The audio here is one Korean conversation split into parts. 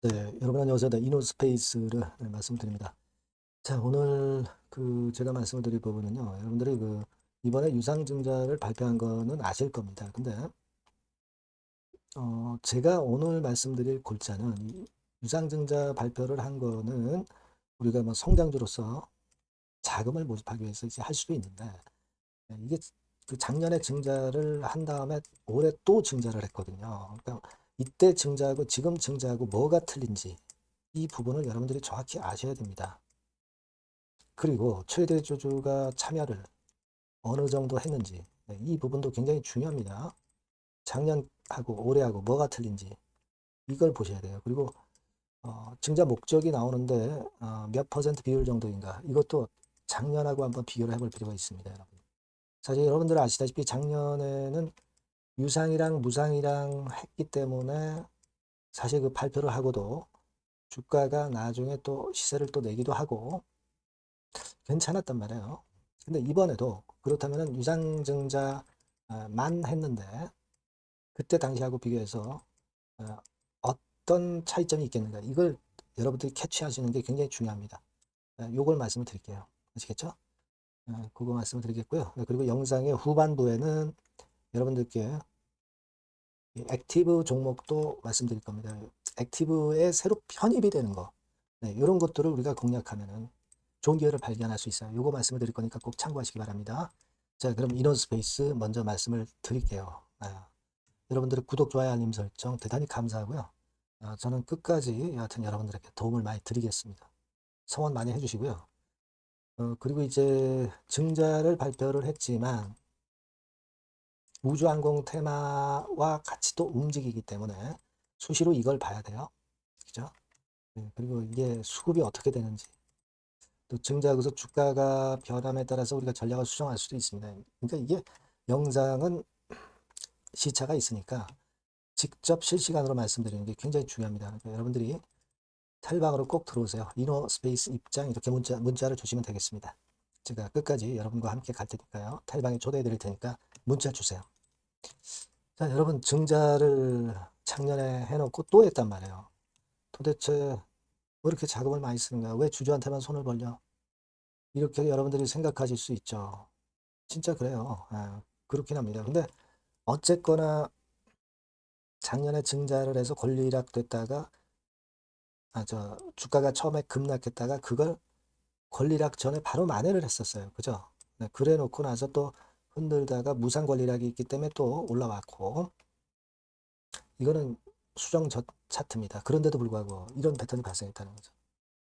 네, 여러분 안녕하세요. 네, 이노스페이스를 말씀드립니다. 자, 오늘 제가 말씀을 드릴 부분은요. 여러분들이 이번에 유상증자를 발표한 거는 아실 겁니다. 근데 제가 오늘 말씀드릴 골자는 이 유상증자 발표를 한 거는 우리가 뭐 성장주로서 자금을 모집하기 위해서 이제 할 수도 있는데 이게 그 작년에 증자를 한 다음에 올해 또 증자를 했거든요. 그러니까 이때 증자하고 지금 증자하고 뭐가 틀린지 이 부분을 여러분들이 정확히 아셔야 됩니다. 그리고 최대 주주가 참여를 어느 정도 했는지 이 부분도 굉장히 중요합니다. 작년하고 올해하고 뭐가 틀린지 이걸 보셔야 돼요. 그리고 증자 목적이 나오는데 몇 퍼센트 비율 정도인가 이것도 작년하고 한번 비교를 해볼 필요가 있습니다. 여러분. 사실 여러분들 아시다시피 작년에는 유상이랑 무상이랑 했기 때문에 사실 그 발표를 하고도 주가가 나중에 또 시세를 또 내기도 하고 괜찮았단 말이에요. 근데 이번에도 그렇다면 유상증자만 했는데 그때 당시하고 비교해서 어, 어떤 차이점이 있겠는가 이걸 여러분들이 캐치하시는 게 굉장히 중요합니다. 요걸 말씀을 드릴게요. 아시겠죠? 그거 말씀을 드리겠고요. 그리고 영상의 후반부에는 여러분들께 액티브 종목도 말씀드릴 겁니다. 액티브에 새로 편입이 되는 거 이런 것들을 우리가 공략하면은 좋은 기회를 발견할 수 있어요. 요거 말씀을 드릴 거니까 꼭 참고하시기 바랍니다. 자, 그럼 이너스페이스 먼저 말씀을 드릴게요. 여러분들의 구독, 좋아요, 알림 설정 대단히 감사하고요. 저는 끝까지 여하튼 여러분들에게 도움을 많이 드리겠습니다. 성원 많이 해주시고요. 그리고 이제 증자를 발표를 했지만 우주항공 테마와 같이 또 움직이기 때문에 수시로 이걸 봐야 돼요. 그죠? 네, 그리고 이게 수급이 어떻게 되는지 또 증자하고서 주가가 변함에 따라서 우리가 전략을 수정할 수도 있습니다. 그러니까 이게 영상은 시차가 있으니까 직접 실시간으로 말씀드리는 게 굉장히 중요합니다. 그러니까 여러분들이 탈방으로 꼭 들어오세요. 이노 스페이스 입장 이렇게 문자를 주시면 되겠습니다. 제가 끝까지 여러분과 함께 갈 테니까요. 탈방에 초대해 드릴 테니까 문자 주세요. 자, 여러분 증자를 작년에 해놓고 또 했단 말이에요. 도대체 왜 이렇게 자금을 많이 쓰는 거야? 왜 주주한테만 손을 벌려? 이렇게 여러분들이 생각하실 수 있죠. 진짜 그래요. 그렇긴 합니다. 근데 어쨌거나 작년에 증자를 해서 권리락 됐다가 주가가 처음에 급락했다가 그걸 권리락 전에 바로 만회를 했었어요. 그죠? 네, 그래 놓고 나서 또 흔들다가 무상 권리락이 있기 때문에 또 올라왔고 이거는 수정 차트입니다. 그런데도 불구하고 이런 패턴이 발생했다는 거죠.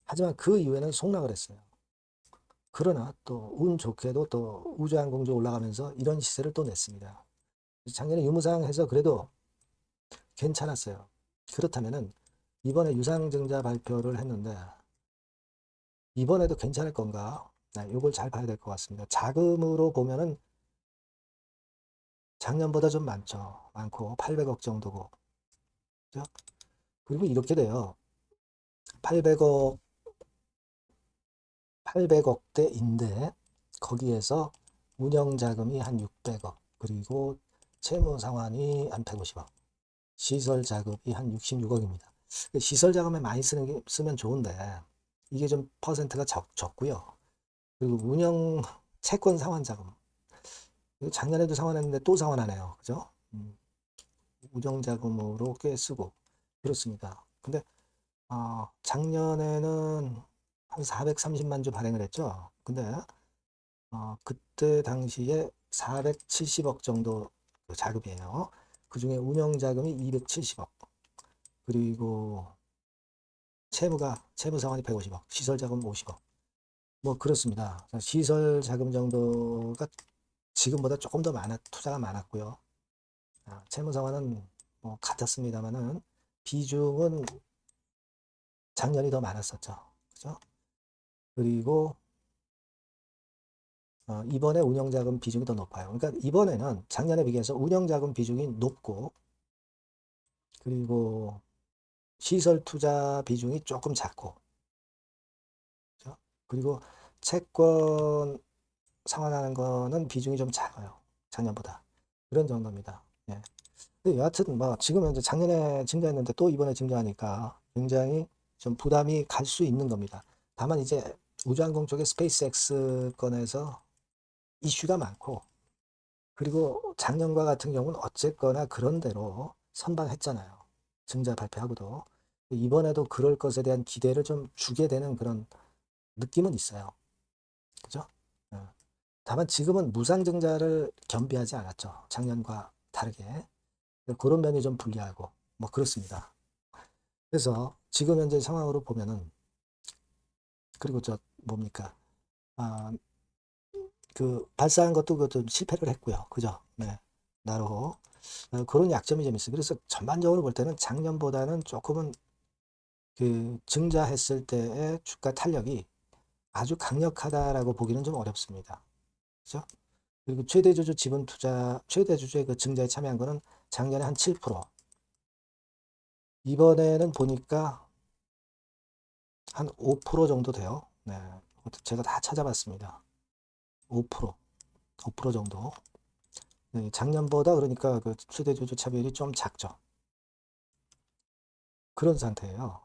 하지만 그 이후에는 속락을 했어요. 그러나 또 운 좋게도 또 우주항공주 올라가면서 이런 시세를 또 냈습니다. 작년에 유무상해서 그래도 괜찮았어요. 그렇다면은 이번에 유상증자 발표를 했는데 이번에도 괜찮을 건가? 이걸 잘 봐야 될 것 같습니다. 자금으로 보면은 작년보다 좀 많고 800억 정도고. 그죠? 그리고 이렇게 돼요. 800억 800억대인데 거기에서 운영 자금이 한 600억 그리고 채무 상환이 한 150억 시설 자금이 한 66억입니다. 시설 자금에 많이 쓰면 좋은데 이게 좀 퍼센트가 적고요. 그리고 운영 채권 상환 자금 작년에도 상환했는데 또 상환하네요. 그죠? 운영 자금으로 꽤 쓰고 그렇습니다. 근데 작년에는 한 430만 주 발행을 했죠. 근데 그때 당시에 470억 정도 그 자금이에요. 그 중에 운영 자금이 270억 그리고 채무 상환이 150억 시설 자금 50억 뭐 그렇습니다. 시설 자금 정도가 지금보다 조금 더 투자가 많았고요. 채무 상환은 뭐 같았습니다만은 비중은 작년이 더 많았었죠. 그죠? 그리고 이번에 운영자금 비중이 더 높아요. 그러니까 이번에는 작년에 비교해서 운영자금 비중이 높고 그리고 시설 투자 비중이 조금 작고 그죠? 그리고 채권 상환하는 거는 비중이 좀 작아요. 작년보다. 그런 정도입니다. 예. 여하튼 뭐 지금은 이제 작년에 증자했는데 또 이번에 증자하니까 굉장히 좀 부담이 갈 수 있는 겁니다. 다만 이제 우주항공 쪽에 스페이스X 건에서 이슈가 많고, 그리고 작년과 같은 경우는 어쨌거나 그런 대로 선방했잖아요. 증자 발표하고도. 이번에도 그럴 것에 대한 기대를 좀 주게 되는 그런 느낌은 있어요. 그죠? 어. 다만 지금은 무상증자를 겸비하지 않았죠. 작년과 다르게. 그런 면이 좀 불리하고 뭐 그렇습니다. 그래서 지금 현재 상황으로 보면은, 그리고 저 뭡니까? 아, 그 발사한 것도 그것도 실패를 했고요. 그죠? 네. 나로 그런 약점이 좀 있어요. 그래서 전반적으로 볼 때는 작년보다는 조금은 그 증자했을 때의 주가 탄력이 아주 강력하다라고 보기는 좀 어렵습니다. 그죠? 그리고 최대 주주 지분 투자, 최대 주주의 그 증자에 참여한 거는 작년에 한 7%, 이번에는 보니까 한 5% 정도 돼요. 네. 제가 다 찾아봤습니다. 5%, 5% 정도. 네, 작년보다 그러니까 그 최대 주주 차별이 좀 작죠. 그런 상태예요.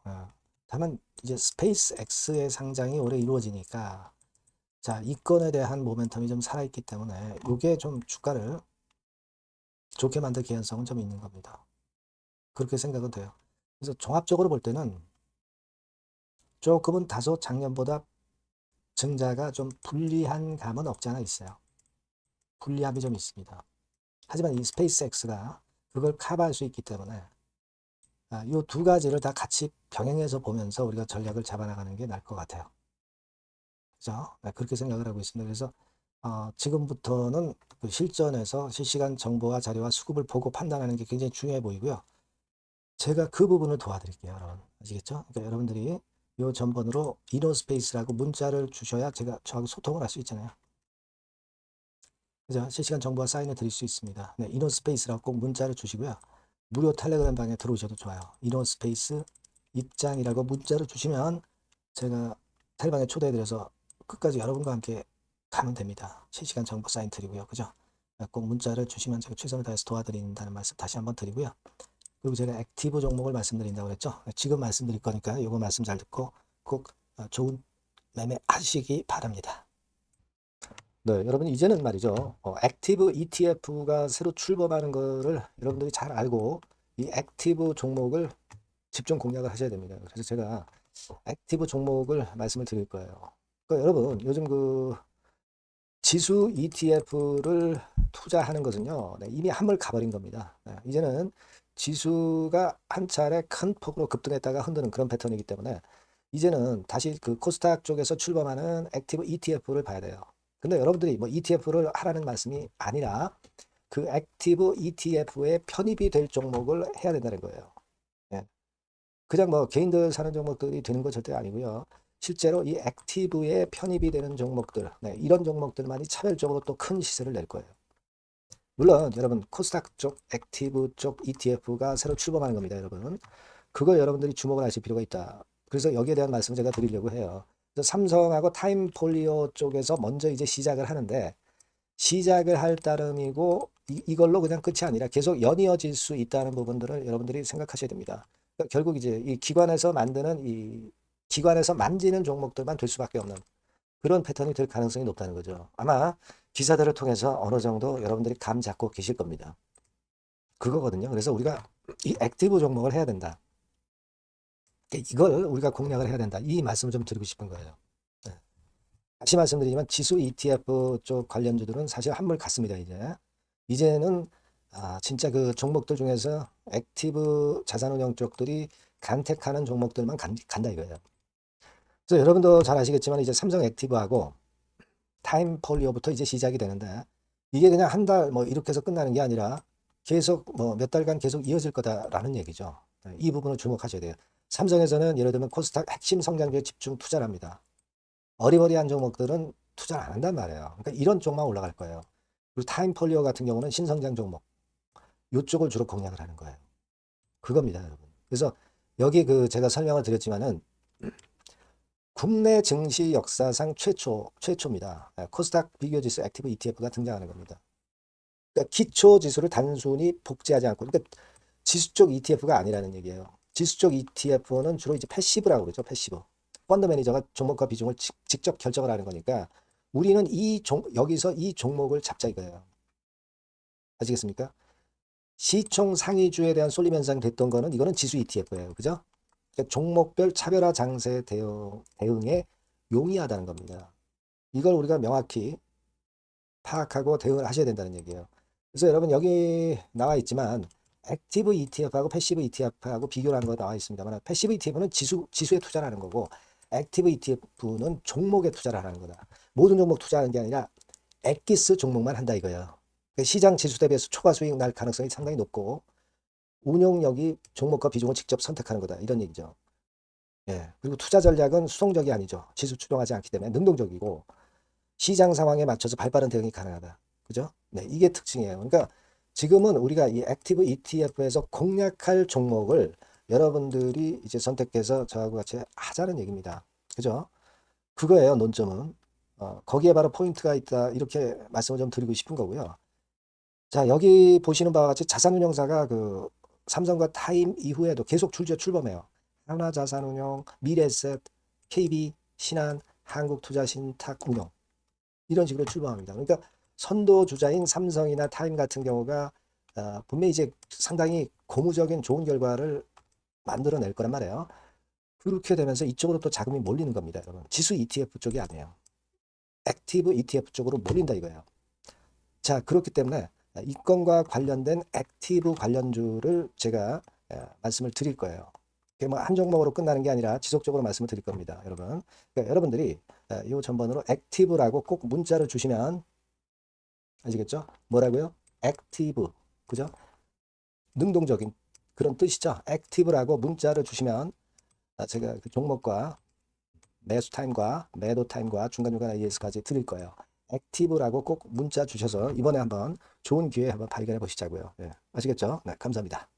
다만 이제 스페이스 X의 상장이 올해 이루어지니까, 자, 이 건에 대한 모멘텀이 좀 살아있기 때문에 이게 좀 주가를 좋게 만들 개연성은 좀 있는 겁니다. 그렇게 생각은 돼요. 그래서 종합적으로 볼 때는 조금은 다소 작년보다 증자가 좀 불리한 감은 없지 않아 있어요. 불리함이 좀 있습니다. 하지만 이 스페이스 X가 그걸 커버할 수 있기 때문에 이 두 가지를 다 같이 병행해서 보면서 우리가 전략을 잡아나가는 게 나을 것 같아요. 그죠? 네, 그렇게 생각을 하고 있습니다. 그래서 지금부터는 그 실전에서 실시간 정보와 자료와 수급을 보고 판단하는 게 굉장히 중요해 보이고요. 제가 그 부분을 도와드릴게요, 여러분. 아시겠죠? 그러니까 여러분들이 이 전번으로 이노스페이스라고 문자를 주셔야 제가 저하고 소통을 할 수 있잖아요. 그죠? 실시간 정보와 사인을 드릴 수 있습니다. 네, 이노스페이스라고 꼭 문자를 주시고요. 무료 텔레그램 방에 들어오셔도 좋아요. 이노스페이스 입장이라고 문자를 주시면 제가 텔방에 초대해드려서 끝까지 여러분과 함께 가면 됩니다. 실시간 정보 사인 드리고요. 그죠? 꼭 문자를 주시면 제가 최선을 다해서 도와드린다는 말씀 다시 한번 드리고요. 그리고 제가 액티브 종목을 말씀드린다고 그랬죠. 지금 말씀드릴 거니까 이거 말씀 잘 듣고 꼭 좋은 매매 하시기 바랍니다. 네, 여러분 이제는 말이죠. 액티브 ETF가 새로 출범하는 거를 여러분들이 잘 알고 이 액티브 종목을 집중 공략을 하셔야 됩니다. 그래서 제가 액티브 종목을 말씀을 드릴 거예요. 그러니까 여러분 요즘 그 지수 ETF를 투자하는 것은요, 네, 이미 한물 가버린 겁니다. 네, 이제는 지수가 한 차례 큰 폭으로 급등했다가 흔드는 그런 패턴이기 때문에 이제는 다시 그 코스닥 쪽에서 출범하는 액티브 ETF를 봐야 돼요. 근데 여러분들이 뭐 ETF를 하라는 말씀이 아니라 그 액티브 ETF에 편입이 될 종목을 해야 된다는 거예요. 예. 그냥 뭐 개인들 사는 종목들이 되는 거 절대 아니고요. 실제로 이 액티브에 편입이 되는 종목들, 네, 이런 종목들만이 차별적으로 또 큰 시세를 낼 거예요. 물론 여러분 코스닥 쪽 액티브 쪽 ETF가 새로 출범하는 겁니다, 여러분. 그거 여러분들이 주목을 하실 필요가 있다. 그래서 여기에 대한 말씀을 제가 드리려고 해요. 그래서 삼성하고 타임폴리오 쪽에서 먼저 이제 시작을 하는데, 시작을 할 따름이고 이걸로 그냥 끝이 아니라 계속 연이어질 수 있다는 부분들을 여러분들이 생각하셔야 됩니다. 그러니까 결국 이제 이 기관에서 만드는 이 기관에서 만지는 종목들만 될 수밖에 없는 그런 패턴이 될 가능성이 높다는 거죠. 아마 기사들을 통해서 어느 정도 여러분들이 감 잡고 계실 겁니다. 그거거든요. 그래서 우리가 이 액티브 종목을 해야 된다. 그러니까 이걸 우리가 공략을 해야 된다. 이 말씀을 좀 드리고 싶은 거예요. 네. 다시 말씀드리지만 지수 ETF 쪽 관련주들은 사실 한물 갔습니다. 이제는 진짜 그 종목들 중에서 액티브 자산운용 쪽들이 간택하는 종목들만 간다 이거예요. 그래서 여러분도 잘 아시겠지만 이제 삼성 액티브하고 타임폴리오부터 이제 시작이 되는데, 이게 그냥 한 달 뭐 이렇게 해서 끝나는 게 아니라 계속 뭐 몇 달간 계속 이어질 거다라는 얘기죠. 이 부분을 주목하셔야 돼요. 삼성에서는 예를 들면 코스닥 핵심 성장주에 집중 투자를 합니다. 어리버리한 종목들은 투자를 안 한단 말이에요. 그러니까 이런 쪽만 올라갈 거예요. 그리고 타임폴리오 같은 경우는 신성장 종목, 이쪽을 주로 공략을 하는 거예요. 그겁니다, 여러분. 그래서 여기 그 제가 설명을 드렸지만은 국내 증시 역사상 최초입니다. 코스닥 비교지수 액티브 ETF가 등장하는 겁니다. 그러니까 기초 지수를 단순히 복제하지 않고, 그러니까 지수 쪽 ETF가 아니라는 얘기예요. 지수 쪽 ETF는 주로 이제 패시브라고 그러죠. 패시브. 펀드 매니저가 종목과 비중을 직접 결정을 하는 거니까 우리는 여기서 이 종목을 잡자 이거예요. 아시겠습니까? 시총 상위주에 대한 쏠림 현상이 됐던 거는 이거는 지수 ETF예요. 그죠? 그러니까 종목별 차별화 장세 대응에 용이하다는 겁니다. 이걸 우리가 명확히 파악하고 대응을 하셔야 된다는 얘기예요. 그래서 여러분 여기 나와 있지만 액티브 ETF하고 패시브 ETF하고 비교를 한 거 나와 있습니다만 패시브 ETF는 지수에 투자를 하는 거고 액티브 ETF는 종목에 투자를 하는 거다. 모든 종목 투자하는 게 아니라 엑기스 종목만 한다 이거예요. 시장 지수 대비해서 초과 수익 날 가능성이 상당히 높고 운용력이 종목과 비중을 직접 선택하는 거다. 이런 얘기죠. 예. 그리고 투자 전략은 수동적이 아니죠. 지수 추종하지 않기 때문에 능동적이고 시장 상황에 맞춰서 발빠른 대응이 가능하다. 그죠? 네, 이게 특징이에요. 그러니까 지금은 우리가 이 액티브 ETF에서 공략할 종목을 여러분들이 이제 선택해서 저하고 같이 하자는 얘기입니다. 그죠? 그거예요, 논점은. 거기에 바로 포인트가 있다. 이렇게 말씀을 좀 드리고 싶은 거고요. 자, 여기 보시는 바와 같이 자산운용사가 그 삼성과 타임 이후에도 계속 출범해요. 하나자산운용, 미래에셋, KB, 신한, 한국투자신탁운용 이런 식으로 출범합니다. 그러니까 선도 주자인 삼성이나 타임 같은 경우가 분명히 이제 상당히 고무적인 좋은 결과를 만들어낼 거란 말이에요. 그렇게 되면서 이쪽으로 또 자금이 몰리는 겁니다, 여러분. 지수 ETF 쪽이 아니에요. 액티브 ETF 쪽으로 몰린다 이거예요. 자, 그렇기 때문에 이 건과 관련된 액티브 관련주를 제가 말씀을 드릴 거예요. 뭐 한 종목으로 끝나는 게 아니라 지속적으로 말씀을 드릴 겁니다, 여러분. 그러니까 여러분들이 이 전번으로 액티브라고 꼭 문자를 주시면 아시겠죠? 뭐라고요? 액티브. 그죠? 능동적인 그런 뜻이죠. 액티브라고 문자를 주시면 제가 그 종목과 매수 타임과 매도 타임과 중간중간 AS까지 드릴 거예요. 액티브라고 꼭 문자 주셔서 이번에 한번 좋은 기회 한번 발견해 보시자고요. 예. 아시겠죠? 네, 감사합니다.